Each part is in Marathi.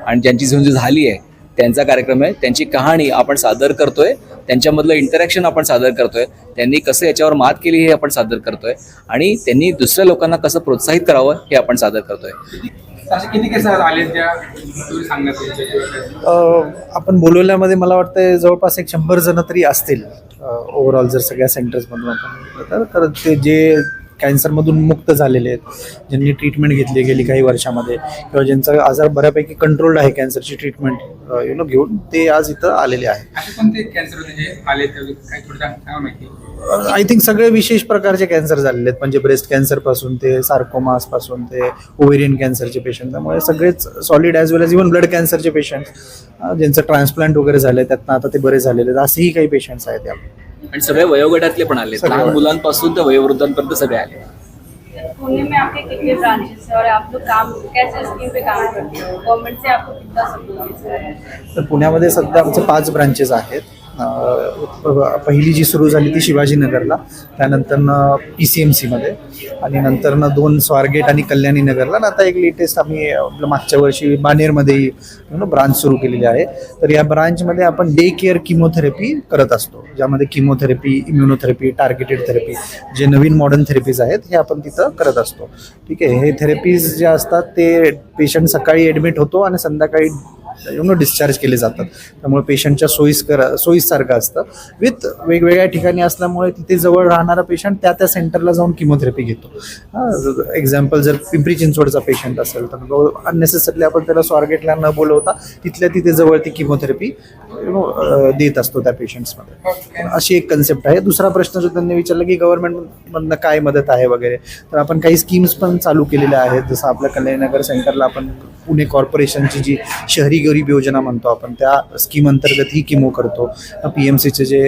आणि ज्यांची झुंज झाली आहे त्यांचा कार्यक्रम आहे. त्यांची कहाणी आपण सादर करतोय, त्यांच्यामधलं इंटरॅक्शन आपण सादर करतोय, त्यांनी कसं याच्यावर मात केली हे आपण सादर करतोय आणि त्यांनी दुसऱ्या लोकांना कसं प्रोत्साहित करावं हे आपण सादर करतोय. असे किती केस आले ज्या तुम्ही सांगण्यात आपण बोलवल्यामध्ये मला वाटतं जवळपास 100 जण तरी असतील ओव्हरऑल जर सगळ्या सेंटर्समधून आपण तर ते जे कॅन्सरमधून मुक्त झालेले आहेत, ज्यांनी ट्रीटमेंट घेतली गेली काही वर्षामध्ये किंवा ज्यांचा आजार बऱ्यापैकी कंट्रोल्ड आहे कॅन्सरची ट्रीटमेंट घेऊन ते आज इथं आलेले आहे. असे कोणते कॅन्सर होते जे आले काही थोडं सांगा माहिती. आय थिंक सगळे विशेष प्रकारचे कॅन्सर झालेले आहेत, म्हणजे ब्रेस्ट कॅन्सरपासून ते सार्कोमासपासून ते ओव्हेरियन कॅन्सरचे पेशंट, त्यामुळे सगळेच सॉलिड ॲज वेल एज इव्हन ब्लड कॅन्सरचे पेशंट ज्यांचं ट्रान्सप्लांट वगैरे झालं त्यातनं आता ते बरे झालेले आहेत, असेही काही पेशंट्स आहेत त्यामुळे. आणि सगळे वयोगटातले पण आले, लहान मुलांपासून तर वयोवृद्धांपर्यंत सगळे आले. पुणे में आपके कितने ब्रांचेस हैं और आप लोग काम कैसे स्कीम पे काम करते हो, गवर्नमेंट से आपको कितना सपोर्ट है? तर पुण्यामध्ये सध्या आमचे 5 ब्रांचेस आहेत. पहिली जी सुरू झाली ती शिवाजीनगरला, त्यानंतरनं PCMCमध्ये आणि नंतरनं 2 स्वारगेट आणि कल्याणी नगरला, आणि आता एक लेटेस्ट आम्ही आपलं मागच्या वर्षी बानेरमध्ये ब्रांच सुरू केलेली आहे. तर या ब्रांचमध्ये आपण डे केअर किमोथेरपी करत असतो, ज्यामध्ये किमोथेरपी, इम्युनोथेरपी, टार्गेटेड थेरपी, जे नवीन मॉडर्न थेरपीज आहेत हे आपण तिथं करत असतो. ठीक आहे, हे थेरपीज जे असतात ते पेशंट सकाळी ॲडमिट होतो आणि संध्याकाळी डिस्चार्ज केले जातात, त्यामुळे पेशंटच्या सोयीसारखं असतं. विथ वेगवेगळ्या ठिकाणी असल्यामुळे तिथे जवळ राहणारा पेशंट त्या सेंटरला जाऊन किमोथेरपी घेतो. एक्झाम्पल जर पिंपरी चिंचवडचा पेशंट असेल तर अननेसेसरली आपण त्याला स्वारगेटला न बोलवता तिथल्या तिथे जवळ ती किमोथेरपी देत असतो त्या पेशंट्समध्ये. अशी एक कन्सेप्ट आहे. दुसरा प्रश्न जो त्यांनी विचारला की गव्हर्नमेंटमधनं काय मदत आहे वगैरे, तर आपण काही स्कीम्स पण चालू केलेल्या आहेत. जसं आपल्या कल्याणनगर सेंटरला आपण पुणे कॉर्पोरेशनची जी शहरी गरीब योजना म्हणतो आपण, त्या स्कीम अंतर्गत ही किमो करतो. PMCचे जे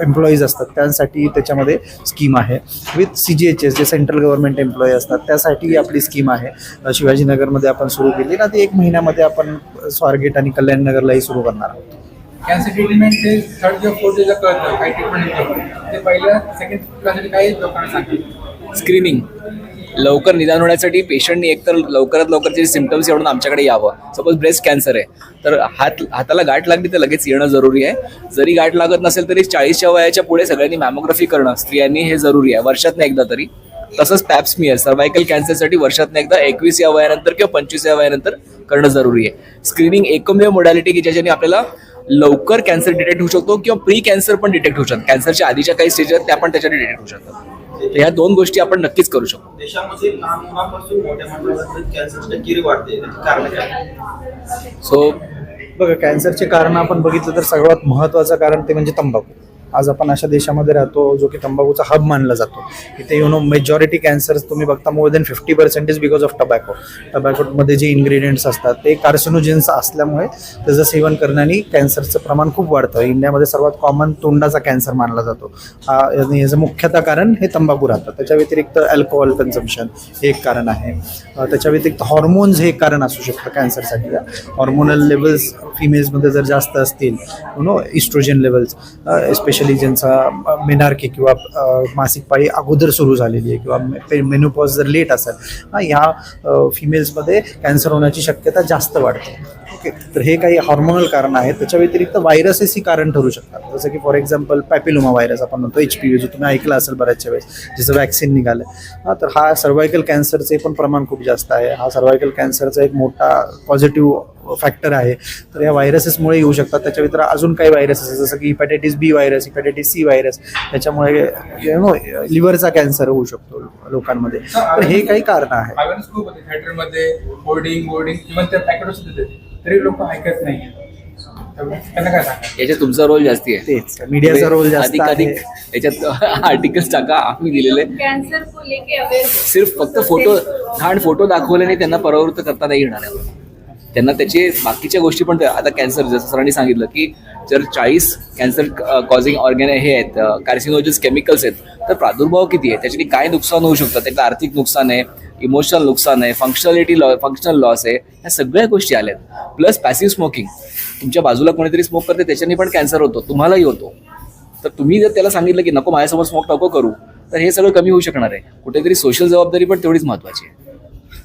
एम्प्लॉईज असतात त्यांसाठी त्याच्यामध्ये स्कीम आहे. विथ CGHS जे सेंट्रल गव्हर्नमेंट एम्प्लॉई असतात त्यासाठी आपली स्कीम आहे. शिवाजीनगरमध्ये आपण सुरू केली ना, ती 1 महिन्यामध्ये आपण स्वारगेट आणि कल्याणनगरलाही सुरू करणार आहोत. कॅन्सर ट्रीटमेंट ते 3rd किंवा 4th डेला कळतं काही ट्रीटमेंट ते पहिल्या 2nd क्लाससाठी काही लोकांना सांगतात. स्क्रीनिंग लवकर निदान होण्यासाठी पेशंटनी एकतर लवकरात लवकर जे सिम्पटम्स येऊन आमच्याकडे यावं. सपोज ब्रेस्ट कॅन्सर आहे तर हाताला गाठ लागली तर लगेच येणं जरुरी आहे. जरी गाठ लागत नसेल तरी 40च्या वयाच्या पुढे सगळ्यांनी मॅमोग्राफी करणं स्त्रियांनी हे जरुरी आहे, वर्षातनं एकदा तरी. तसंच पॅप्समियर सर्वायकल कॅन्सरसाठी वर्षातनं एकदा 21 या वयानंतर किंवा 25 या वयानंतर करणं जरुरी आहे. स्क्रीनिंग एकमेव मोडॅलिटी की ज्याच्याने आपल्याला लवकर कॅन्सर डिटेक्ट होऊ शकतो किंवा प्री कॅन्सर पण डिटेक्ट होऊ शकतात. कॅन्सरच्या आधीच्या काही स्टेज आहेत त्या पण त्याच्याने डिटेक्ट होऊ शकतात. तर ह्या 2 गोष्टी आपण नक्कीच करू शकतो. देशामध्ये लहान मुलांपासून मोठ्या माणसांपर्यंत कॅन्सरची टक्केवारी वाढते, त्याची कारण काय? सो बघा, कॅन्सरचे कारण आपण बघितलं तर सर्वात महत्त्वाचं कारण ते म्हणजे तंबाखू. आज आपण अशा देशामध्ये राहतो जो की तंबाखूचा हब मानला जातो. इथे मेजॉरिटी कॅन्सर्स तुम्ही बघता more than 50% is because of tobacco. टबॅकोमध्ये जे इन्ग्रेडियंट्स असतात ते कार्सिनोजेन्स असल्यामुळे त्याचं सेवन करण्याने कॅन्सरचं प्रमाण खूप वाढतं. इंडियामध्ये सर्वात कॉमन तोंडाचा कॅन्सर मानला जातो. याचं मुख्यतः कारण हे तंबाखू राहतं. त्याच्या व्यतिरिक्त अल्कोहोल कन्झम्पशन हे एक कारण आहे. त्याच्या व्यतिरिक्त हॉर्मोन्स हे एक कारण असू शकतं कॅन्सरसाठी. हॉर्मोनल लेवल्स फिमेल्समध्ये जर जास्त असतील, इस्ट्रोजन लेवल्स स्पेशली ज्यांचा मेनार्की किंवा मासिक पाळी अगोदर सुरू झालेली आहे किंवा मेनोपॉज जर लेट असेल, ह्या फिमेल्समध्ये कॅन्सर होण्याची शक्यता जास्त वाढते. ओके, तर हे काही हॉर्मोनल कारण आहेत. त्याच्या व्यतिरिक्त व्हायरसेसही कारण ठरू शकतात. जसं की फॉर एक्झाम्पल पॅपिलोमा व्हायरस आपण म्हणतो, HPV, जो तुम्ही ऐकला असेल बऱ्याचशा वेळेस, ज्याचं वॅक्सिन निघालं. तर हा सर्वायकल कॅन्सरचे पण प्रमाण खूप जास्त आहे. हा सर्वायकल कॅन्सरचा एक मोठा पॉझिटिव्ह फॅक्टर आहे. तर या व्हायरसेसमुळे येऊ शकतात. त्याच्या व्यतिरिक्त अजून काही व्हायरसेस जसं की hepatitis B virus, hepatitis C virus, त्याच्यामुळे लिव्हरचा कॅन्सर होऊ शकतो लोकांमध्ये. तर हे काही कारण आहे. अवेअरनेस खूप होते थिएटरमध्ये, बोर्डिंग किंवा त्या पॅकेटच देते तरी लोक ऐकत नाही. त्यांना काय सांगा? याच्यात तुमचा रोल जास्ती आहे. तेच मीडियाचा रोल जास्त आहे. अधिक याच्यात आर्टिकल्स टाका, आम्ही दिलेले कैंसर को लेके अवेयर सिर्फ फक्त फोटो दाखवल्याने त्यांना परावृत्त करता नाही येणार आहे. त्यांना त्याचे बाकीच्या गोष्टी पण. आता कॅन्सर जसं सरांनी सांगितलं की जर 40 कॅन्सर कॉझिंग ऑर्गॅन हे आहेत, कार्सिनोजेन्स केमिकल्स आहेत, तर प्रादुर्भाव किती आहे, त्याच्याने काय नुकसान होऊ शकतं. त्याचं आर्थिक नुकसान आहे, इमोशनल नुकसान आहे, फंक्शनल लॉस आहे, ह्या सगळ्या गोष्टी आल्यात. प्लस पॅसिव्ह स्मोकिंग, तुमच्या बाजूला कोणीतरी स्मोक करते त्याच्याने पण कॅन्सर होतो, तुम्हालाही होतो. तर तुम्ही जर त्याला सांगितलं की नको माझ्यासमोर स्मोक नको करू, तर हे सगळं कमी होऊ शकणार आहे. कुठेतरी सोशल जबाबदारी पण तेवढीच महत्त्वाची आहे.